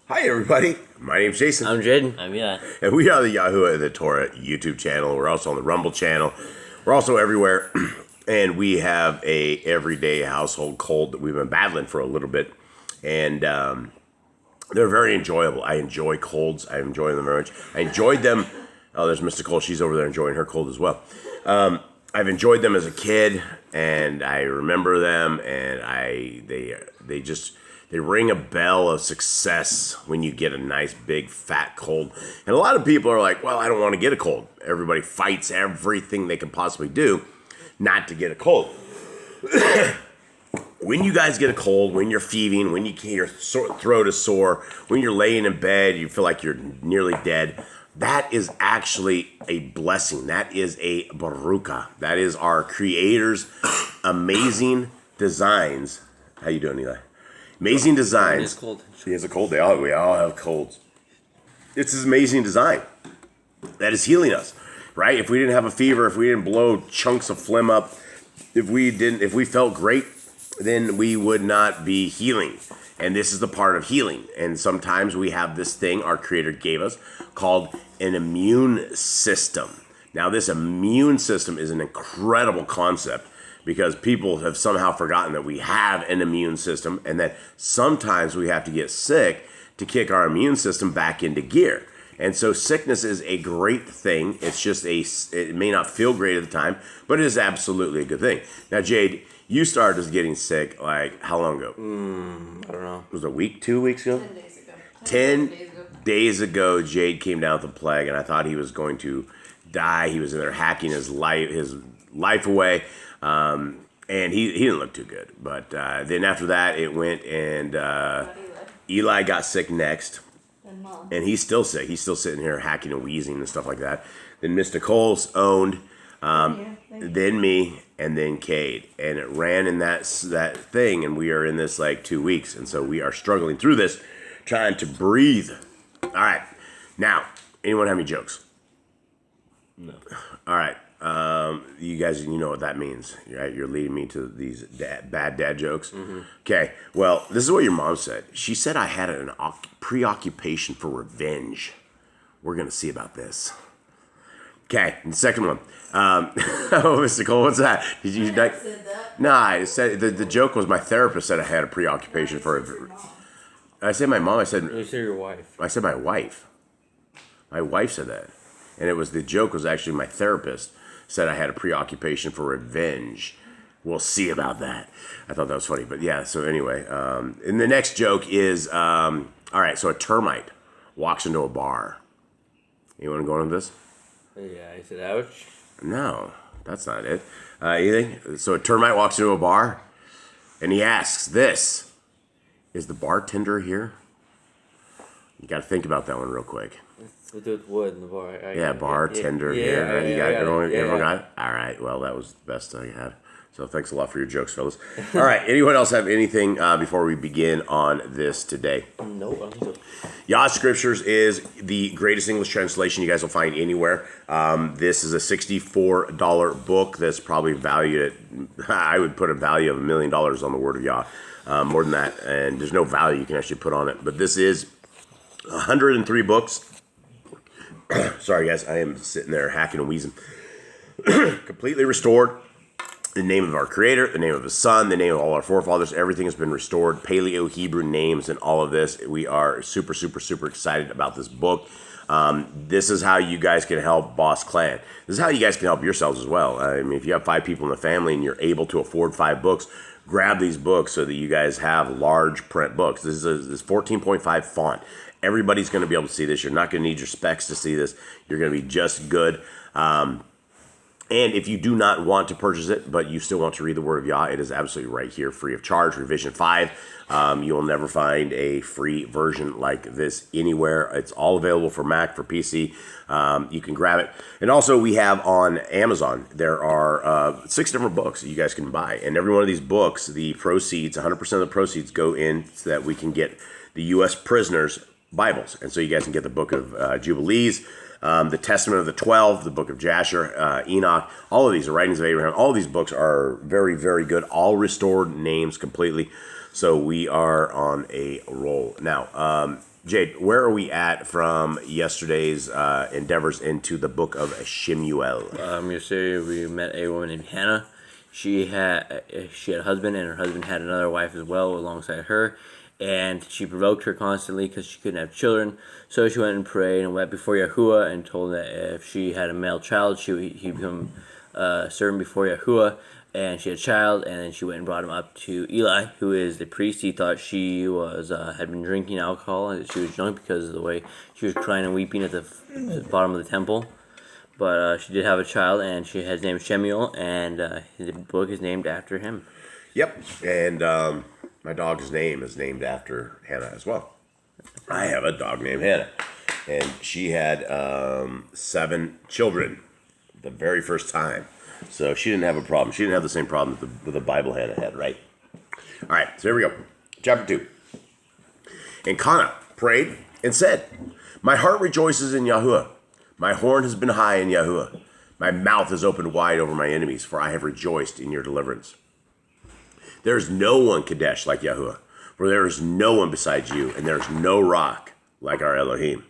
Hi, everybody. My name's Jason. I'm Jaden. I'm Yah. And we are the Yahuwah and the Torah YouTube channel. We're also on the Rumble channel. We're also everywhere. And we have a everyday household cold that we've been battling for a little bit. And they're very enjoyable. I enjoy colds. I enjoy them very much. I enjoyed them. Oh, there's Mr. Cole. She's over there enjoying her cold as well. I've enjoyed them as a kid, and I remember them, and they ring a bell of success when you get a nice big fat cold. And a lot of people are like, well, I don't want to get a cold. Everybody fights everything they can possibly do not to get a cold. When you guys get a cold, when you're thieving, when your throat is sore, when you're laying in bed, you feel like you're nearly dead, that is actually a blessing. That is a baruka. That is our Creator's amazing designs. How you doing, Eli? Amazing designs. It's cold. He has a cold. We all have colds. It's his amazing design that is healing us, right? If we didn't have a fever, if we didn't blow chunks of phlegm up, if we felt great, then we would not be healing. And this is the part of healing. And sometimes we have this thing our Creator gave us called an immune system. Now, this immune system is an incredible concept because people have somehow forgotten that we have an immune system and that sometimes we have to get sick to kick our immune system back into gear. And so sickness is a great thing. It's just it may not feel great at the time, but it is absolutely a good thing. Now, Jade, you started getting sick, like, how long ago? I don't know. Was it a week, 2 weeks ago? 10 days ago. 10 days ago, Jade came down with the plague, and I thought he was going to die. He was in there hacking his life away, and he didn't look too good. But then after that, it went, and Eli got sick next, And Mom. and he's still sick. He's still sitting here hacking and wheezing and stuff like that. Then Mr. Cole's owned, then me, and then Cade, and it ran in that thing, and we are in this like 2 weeks, and so we are struggling through this, trying to breathe. All right, now, anyone have any jokes? No. All right, you guys, you know what that means, right? You're leading me to these bad dad jokes. Mm-hmm. Okay, well, this is what your mom said. She said I had a preoccupation for revenge. We're gonna see about this. Okay, and the second one. Oh, Mr. Cole, what's that? Did you I said that. Nah, I said the joke was my therapist said I had a preoccupation for it. I said my mom. I said You say your wife. I said my wife. My wife said that, and the joke was actually my therapist said I had a preoccupation for revenge. We'll see about that. I thought that was funny, but yeah. So anyway, and the next joke is all right. So a termite walks into a bar. You want to go into this? Yeah, I said ouch. No, that's not it. Anything? So a termite walks into a bar, and he asks this, is the bartender here? You got to think about that one real quick. We do it wood in the bar. Bartender here. Right? You got it. Everyone got it? All right. Well, that was the best I had. So thanks a lot for your jokes, fellas. All right. Anyone else have anything before we begin on this today? No, I don't think so. Yah Scriptures is the greatest English translation you guys will find anywhere. This is a $64 book that's probably valued at, I would put a value of $1 million on the Word of Yah. More than that. And there's no value you can actually put on it. But this is 103 books. Sorry, guys. I am sitting there hacking and wheezing. Completely restored. The name of our Creator, the name of His Son, the name of all our forefathers, everything has been restored. Paleo Hebrew names and all of this. We are super, super, super excited about this book. This is how you guys can help Boss Clan. This is how you guys can help yourselves as well. I mean, if you have 5 people in the family and you're able to afford 5 books, grab these books so that you guys have large print books. This is this 14.5 font. Everybody's going to be able to see this. You're not going to need your specs to see this. You're going to be just good. And if you do not want to purchase it, but you still want to read the Word of Yah, it is absolutely right here, free of charge, Revision 5. You will never find a free version like this anywhere. It's all available for Mac, for PC. You can grab it. And also we have on Amazon, there are 6 different books that you guys can buy. And every one of these books, the proceeds, 100% of the proceeds go in so that we can get the U.S. prisoners Bibles. And so you guys can get the Book of Jubilees, the Testament of the 12, the Book of Jasher, Enoch, all of these, the Writings of Abraham, all of these books are very, very good, all restored names completely. So we are on a roll. Now, Jade, where are we at from yesterday's endeavors into the book of Shemu'el? Yesterday we met a woman named Hannah. She had a husband, and her husband had another wife as well alongside her. And she provoked her constantly because she couldn't have children. So she went and prayed and wept before Yahuwah and told that if she had a male child, he'd become servant before Yahuwah. And she had a child, and then she went and brought him up to Eli, who is the priest. He thought she was had been drinking alcohol and that she was drunk because of the way she was crying and weeping at the bottom of the temple. But she did have a child, and his name is SHEMU'ЄL, and the book is named after him. Yep, and my dog's name is named after Hannah as well. I have a dog named Hannah, and she had 7 children the very first time. So she didn't have a problem. She didn't have the same problem that the Bible Hannah had, right? All right, so here we go. Chapter 2. And Cana prayed and said, "My heart rejoices in Yahuwah. My horn has been high in Yahuwah. My mouth is opened wide over my enemies, for I have rejoiced in your deliverance. There is no one Kadesh like Yahuwah, for there is no one besides you, and there is no rock like our Elohim.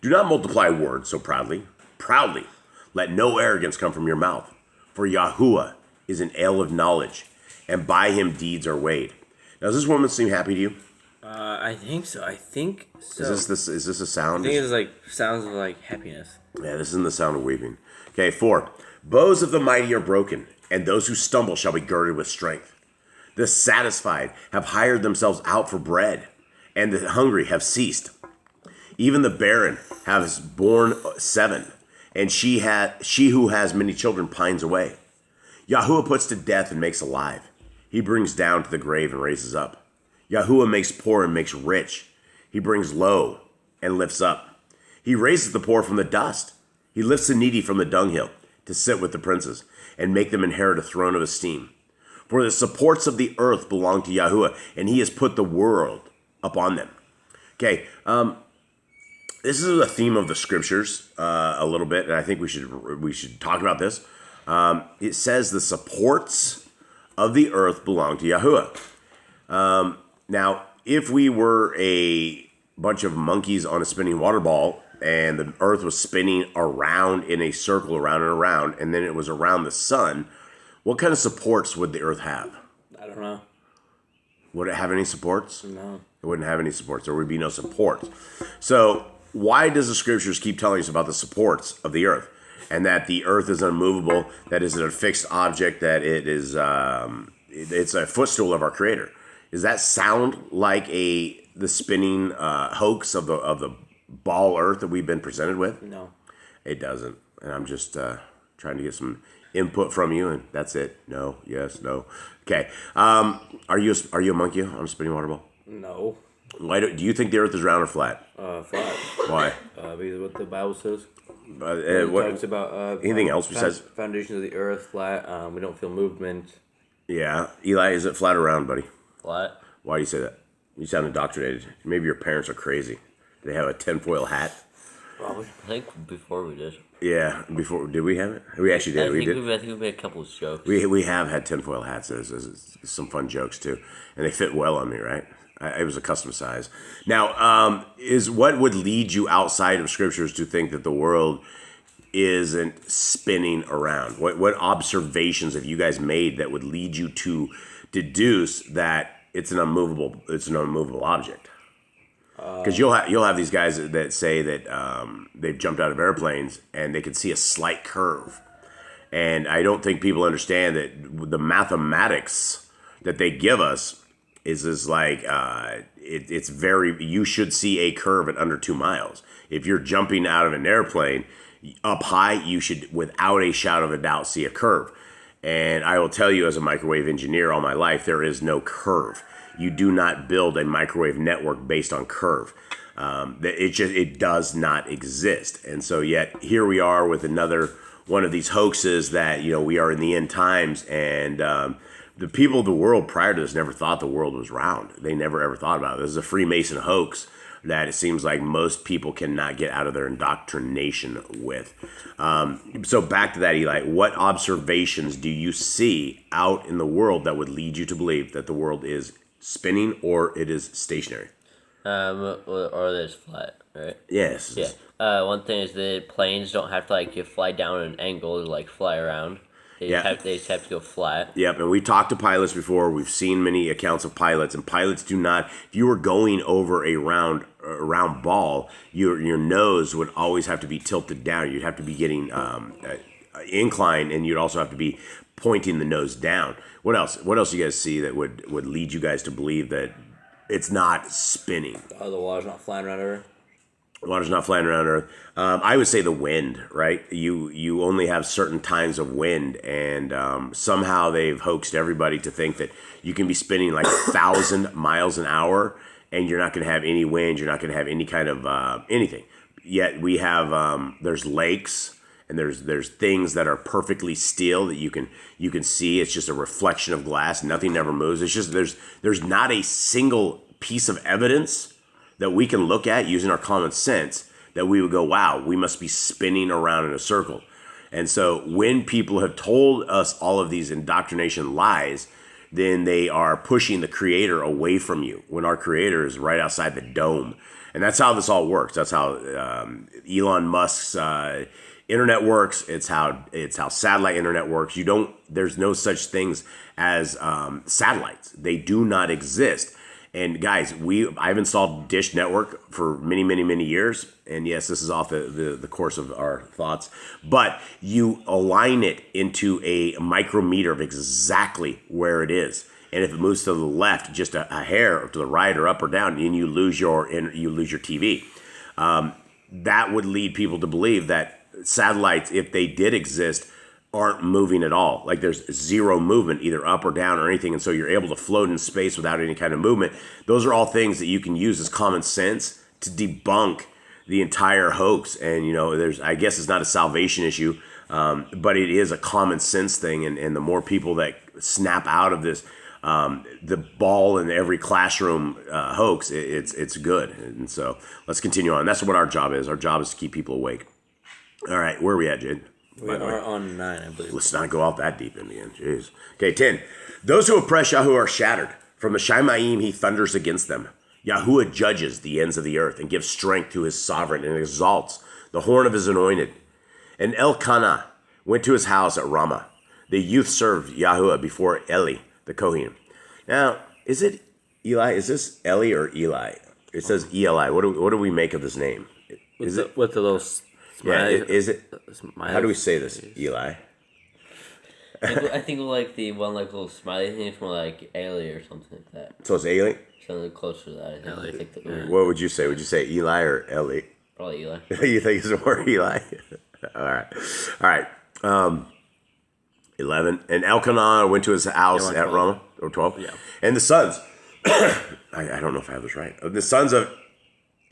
Do not multiply words so proudly. Proudly, let no arrogance come from your mouth. For Yahuwah is an ale of knowledge, and by him deeds are weighed." Now, does this woman seem happy to you? I think so. I think so. Is this a sound? I think it's like sounds of like happiness. Yeah, this isn't the sound of weeping. Okay, 4. Bows of the mighty are broken, and those who stumble shall be girded with strength. The satisfied have hired themselves out for bread, and the hungry have ceased. Even the barren has borne 7, and she who has many children pines away. Yahuwah puts to death and makes alive. He brings down to the grave and raises up. Yahuwah makes poor and makes rich. He brings low and lifts up. He raises the poor from the dust. He lifts the needy from the dunghill to sit with the princes and make them inherit a throne of esteem. For the supports of the earth belong to Yahuwah, and he has put the world upon them. Okay, this is the theme of the scriptures a little bit, and I think we should talk about this. It says the supports of the earth belong to Yahuwah. Now, if we were a bunch of monkeys on a spinning water ball, and the earth was spinning around in a circle, around and around, and then it was around the sun, what kind of supports would the earth have? I don't know. Would it have any supports? No. It wouldn't have any supports. There would be no supports. So why does the scriptures keep telling us about the supports of the earth? And that the earth is unmovable, that is a fixed object, that it is it's a footstool of our Creator. Does that sound like the spinning hoax of the ball earth that we've been presented with? No. It doesn't. And I'm just trying to get some input from you, and that's it. No, yes, no. Okay. Are you a monkey on a spinning water ball? No. Why do you think the earth is round or flat? Flat. Why? Because what the Bible says. What It talks about anything else besides foundations of the earth flat. We don't feel movement. Yeah, Eli, is it flat or round, buddy? Flat. Why do you say that? You sound indoctrinated. Maybe your parents are crazy. They have a tinfoil hat. Probably. I think before we did. Yeah, before did we have it? We actually did. I think we made a couple of jokes. We have had tinfoil hats. There's some fun jokes too, and they fit well on me, right? It was a custom size. Now, is what would lead you outside of scriptures to think that the world isn't spinning around? What observations have you guys made that would lead you to deduce that it's an unmovable object? Because you'll have these guys that say that they've jumped out of airplanes and they can see a slight curve, and I don't think people understand that the mathematics that they give us is like it's very. You should see a curve at under 2 miles. If you're jumping out of an airplane up high, you should, without a shadow of a doubt, see a curve. And I will tell you, as a microwave engineer all my life, there is no curve. You do not build a microwave network based on curve. It does not exist. And so yet here we are with another one of these hoaxes that, we are in the end times, and the people of the world prior to this never thought the world was round. They never ever thought about it. This is a Freemason hoax that it seems like most people cannot get out of their indoctrination with. So back to that, Eli, what observations do you see out in the world that would lead you to believe that the world is spinning or it is stationary? Or there's flat, right? Yes. Yeah. One thing is the planes don't have to like you fly down an angle to like fly around. Yeah. They just have to go flat. Yep, and we talked to pilots before. We've seen many accounts of pilots, and pilots do not. If you were going over a round ball, your nose would always have to be tilted down. You'd have to be getting inclined, and you'd also have to be pointing the nose down. What else? What else do you guys see that would lead you guys to believe that it's not spinning? Oh, the water's not flying around her. Water's not flying around Earth. I would say the wind, right? You only have certain times of wind, and somehow they've hoaxed everybody to think that you can be spinning like 1,000 miles an hour, and you're not going to have any wind. You're not going to have any kind of anything. Yet we have there's lakes, and there's things that are perfectly still that you can see. It's just a reflection of glass. Nothing ever moves. It's just there's not a single piece of evidence that we can look at using our common sense that we would go, wow, we must be spinning around in a circle. And so when people have told us all of these indoctrination lies, then they are pushing the creator away from you when our creator is right outside the dome. And that's how this all works. That's how Elon Musk's internet works. It's how satellite internet works. There's no such things as satellites. They do not exist. And guys, I've installed Dish Network for many, many, many years. And yes, this is off the course of our thoughts. But you align it into a micrometer of exactly where it is. And if it moves to the left, just a hair, or to the right, or up or down, and you lose your TV. That would lead people to believe that satellites, if they did exist, aren't moving at all. Like there's zero movement, either up or down or anything. And so you're able to float in space without any kind of movement. Those are all things that you can use as common sense to debunk the entire hoax. And, I guess it's not a salvation issue, but it is a common sense thing. And the more people that snap out of this, the ball in every classroom hoax, it's good. And so let's continue on. That's what our job is. Our job is to keep people awake. All right, where are we at, Jade? We are on 9, I believe. Let's not go out that deep in the end. Jeez. Okay, 10. Those who oppress Yahuwah are shattered. From the Shemaim he thunders against them. Yahuwah judges the ends of the earth and gives strength to his sovereign and exalts the horn of his anointed. And Elkanah went to his house at Ramah. The youth served Yahuwah before Eli, the Kohen. Now, is it Eli? Is this Eli or Eli? It says Eli. What do we make of this name? With the little smiley. Yeah, is it? Smiley. How do we say this? Eli? I think like the one like little smiley thing is more like Ailey or something like that. So it's Eli? Something closer to that. I think What would you say? Would you say Eli or Eli? probably Eli. You think it's more Eli? All right. 11. And Elkanah went to his house at Ramah, or 12. Yeah. And the sons, I don't know if I have this right. The sons of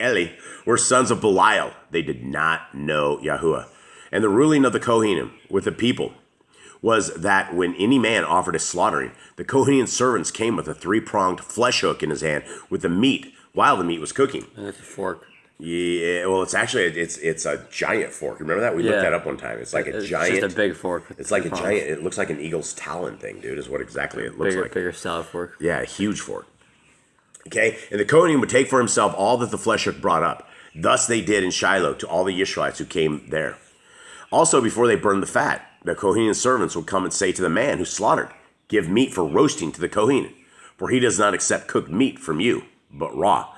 Eli were sons of Belial. They did not know Yahuwah. And the ruling of the Kohanim with the people was that when any man offered a slaughtering, the Kohanim servants came with a 3-pronged flesh hook in his hand with the meat while the meat was cooking. And it's a fork. Yeah, well, it's actually it's a giant fork. Remember that? We looked that up one time. It's like a giant. It's just a big fork. It's like a giant. It looks like an eagle's talon thing, dude. Is what exactly it looks like. Bigger salad fork. Yeah, a huge fork. Okay, and the Kohanim would take for himself all that the flesh hook brought up. Thus they did in Shiloh to all the Israelites who came there. Also, before they burned the fat, the Kohanim servants would come and say to the man who slaughtered, "Give meat for roasting to the Kohanim, for he does not accept cooked meat from you, but raw."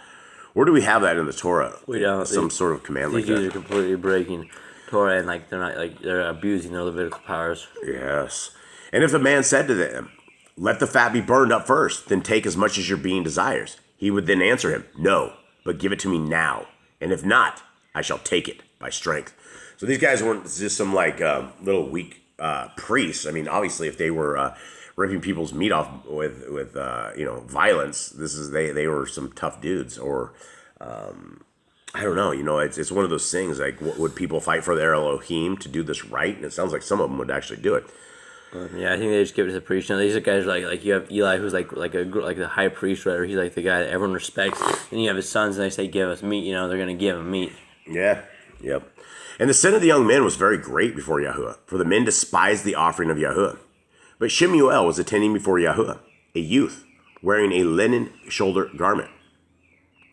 Where do we have that in the Torah? We don't. Some sort of command like These Jews that. are completely breaking Torah and they're abusing their Levitical powers. Yes. And if the man said to them, "Let the fat be burned up first, then take as much as your being desires," he would then answer him, "No, but give it to me now. And if not, I shall take it by strength." So these guys weren't just some little weak priests. I mean, obviously, if they were ripping people's meat off with violence, they were some tough dudes. Or I don't know. It's one of those things. Like, would people fight for their Elohim to do this right? And it sounds like some of them would actually do it. Yeah, I think they just give it to the priest. These are guys like you have Eli, who's like the high priest, or whatever. He's like the guy that everyone respects. And you have his sons, and they say, "Give us meat." They're gonna give him meat. Yeah. Yep. And the sin of the young men was very great before Yahuwah, for the men despised the offering of Yahuwah. But SHEMU'EL was attending before Yahuwah, a youth, wearing a linen shoulder garment.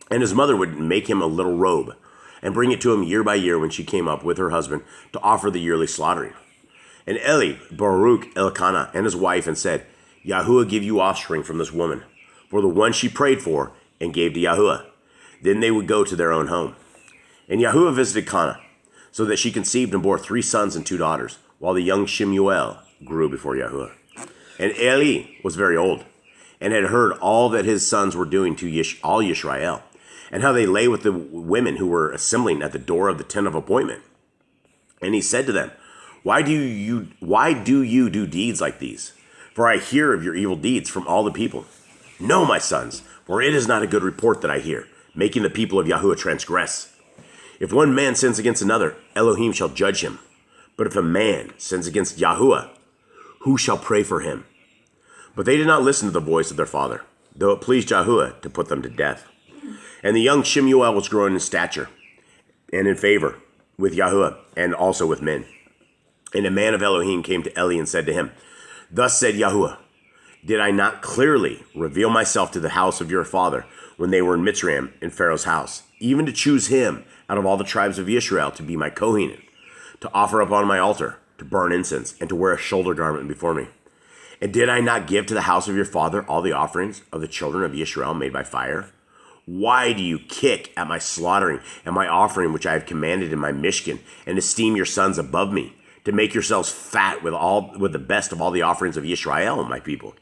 And his mother would make him a little robe and bring it to him year by year when she came up with her husband to offer the yearly slaughtering. And Eli Baruch Elkanah and his wife and said, Yahuwah give you offspring from this woman, for the one she prayed for and gave to Yahuwah. Then they would go to their own home. And Yahuwah visited Cana, so that she conceived and bore 3 sons and 2 daughters, while the young SHEMU'EL grew before Yahuwah. And Eli was very old, and had heard all that his sons were doing to all Yisrael, and how they lay with the women who were assembling at the door of the tent of appointment. And he said to them, Why do you do deeds like these? For I hear of your evil deeds from all the people. No, my sons, for it is not a good report that I hear, making the people of Yahuwah transgress. If one man sins against another, Elohim shall judge him. But if a man sins against Yahuwah, who shall pray for him? But they did not listen to the voice of their father, though it pleased Yahuwah to put them to death. And the young SHEMU'EL was growing in stature and in favor with Yahuwah and also with men. And a man of Elohim came to Eli and said to him, Thus said Yahuwah, Did I not clearly reveal myself to the house of your father when they were in Mitzrayim in Pharaoh's house, even to choose him out of all the tribes of Israel to be my Kohen, to offer upon my altar, to burn incense, and to wear a shoulder garment before me? And did I not give to the house of your father all the offerings of the children of Israel made by fire? Why do you kick at my slaughtering and my offering which I have commanded in my Mishkan, and esteem your sons above me, to make yourselves fat with the best of all the offerings of Israel, my people?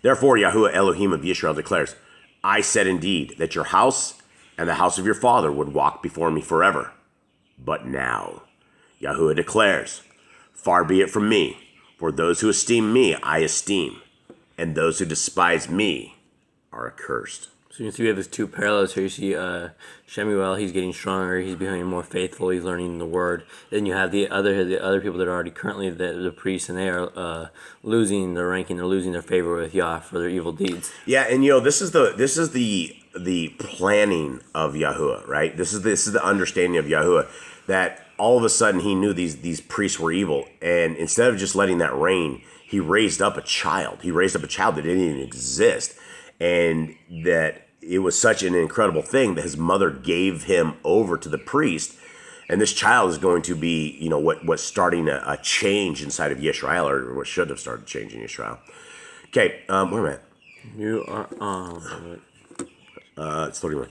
Therefore Yahuwah Elohim of Israel declares, I said indeed that your house and the house of your father would walk before me forever. But now, Yahuwah declares, Far be it from me, for those who esteem me I esteem, and those who despise me are accursed. So you can see we have these 2 parallels here. You see SHEMU'EL, he's getting stronger, he's becoming more faithful, he's learning the word. Then you have the other people that are already currently the priests, and they are losing their ranking, they're losing their favor with Yah for their evil deeds. Yeah, and this is the planning of Yahuwah, right? This is the understanding of Yahuwah, that all of a sudden he knew these priests were evil, and instead of just letting that reign, he raised up a child. He raised up a child that didn't even exist, and that it was such an incredible thing that his mother gave him over to the priest, and this child is going to be, what's starting a change inside of Yisrael, or what should have started changing Yisrael. Okay, where am I at? You are It's 31.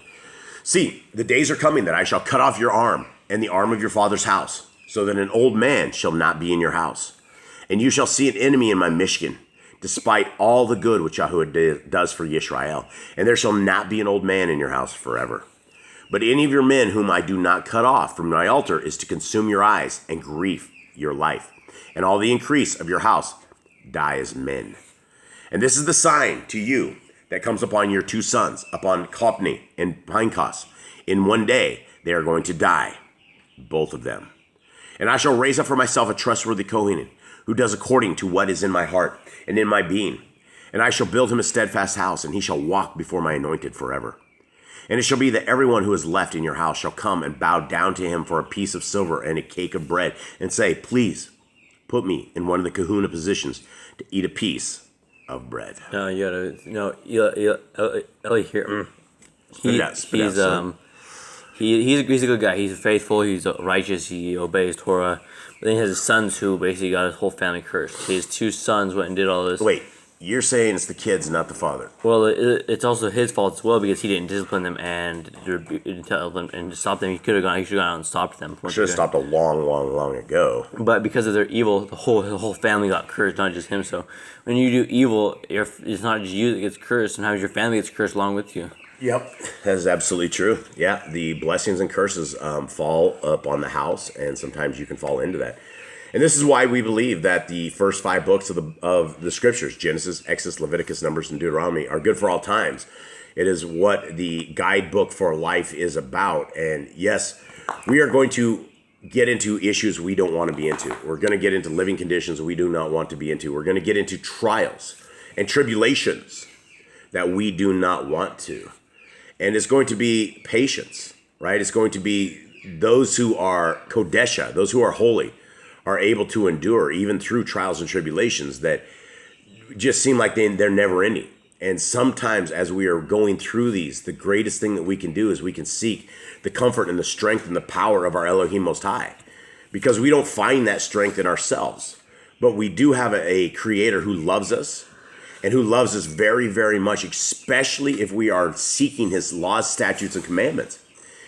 See, the days are coming that I shall cut off your arm and the arm of your father's house, so that an old man shall not be in your house. And you shall see an enemy in my Mishkan, despite all the good which Yahuwah does for Yisrael. And there shall not be an old man in your house forever. But any of your men whom I do not cut off from my altar is to consume your eyes and grief your life. And all the increase of your house die as men. And this is the sign to you that comes upon your 2 sons, upon Kopni and Pinchas. In one day they are going to die, both of them. And I shall raise up for myself a trustworthy Kohen, who does according to what is in my heart and in my being. And I shall build him a steadfast house, and he shall walk before my anointed forever. And it shall be that everyone who is left in your house shall come and bow down to him for a piece of silver and a cake of bread, and say, Please put me in one of the kahuna positions to eat a piece of bread. No, you gotta, Eli here. He's a good guy. He's faithful. He's righteous. He obeys Torah. But then he has his sons who basically got his whole family cursed. His 2 sons went and did all this. Wait, you're saying it's the kids, not the father? Well, it's also his fault as well, because he didn't discipline them and tell them and stop them. He should have gone out and stopped them. Should have stopped a long ago. But because of their evil, the whole family got cursed, not just him. So when you do evil, it's not just you that gets cursed, sometimes your family gets cursed along with you. Yep, that is absolutely true. Yeah, the blessings and curses fall upon the house, and sometimes you can fall into that. And this is why we believe that the first 5 books of the Scriptures, Genesis, Exodus, Leviticus, Numbers, and Deuteronomy, are good for all times. It is what the guidebook for life is about. And yes, we are going to get into issues we don't want to be into. We're going to get into living conditions we do not want to be into. We're going to get into trials and tribulations that we do not want to. And it's going to be patience, right? It's going to be those who are Kodesha, those who are holy, are able to endure even through trials and tribulations that just seem like they're never ending. And sometimes as we are going through these, the greatest thing that we can do is we can seek the comfort and the strength and the power of our Elohim Most High. Because we don't find that strength in ourselves. But we do have a creator who loves us and who loves us very, very much, especially if we are seeking his laws, statutes, and commandments.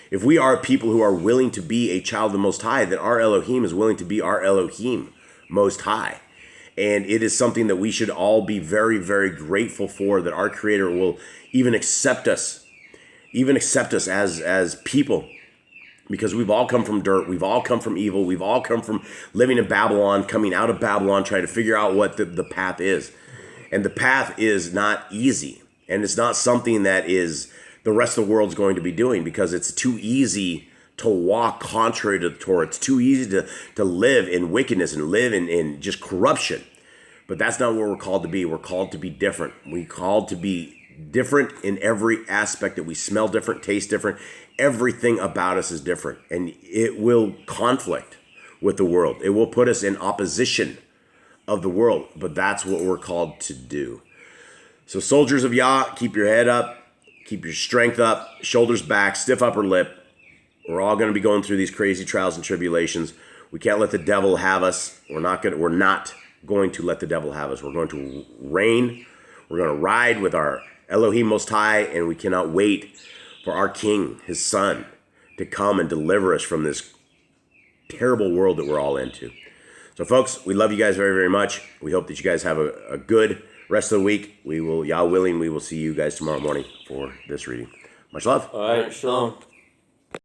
If we are people who are willing to be a child of the Most High, then our Elohim is willing to be our Elohim Most High. And it is something that we should all be very, very grateful for, that our Creator will even accept us as people. Because we've all come from dirt, we've all come from evil, we've all come from living in Babylon, coming out of Babylon, trying to figure out what the path is. And the path is not easy. And it's not something that is the rest of the world's going to be doing, because it's too easy to walk contrary to the Torah. It's too easy to live in wickedness and live in just corruption. But that's not what we're called to be. We're called to be different. We're called to be different in every aspect, that we smell different, taste different. Everything about us is different, and it will conflict with the world. It will put us in opposition of the world, but that's what we're called to do. So soldiers of Yah, keep your head up, keep your strength up, shoulders back, stiff upper lip. We're all going to be going through these crazy trials and tribulations. We can't let the devil have us. We're not going to let the devil have us. We're going to reign. We're going to ride with our Elohim Most High, and we cannot wait for our King, his Son, to come and deliver us from this terrible world that we're all into. So, folks, we love you guys very, very much. We hope that you guys have a good rest of the week. We will, Yah willing, we will see you guys tomorrow morning for this reading. Much love. All right, shalom.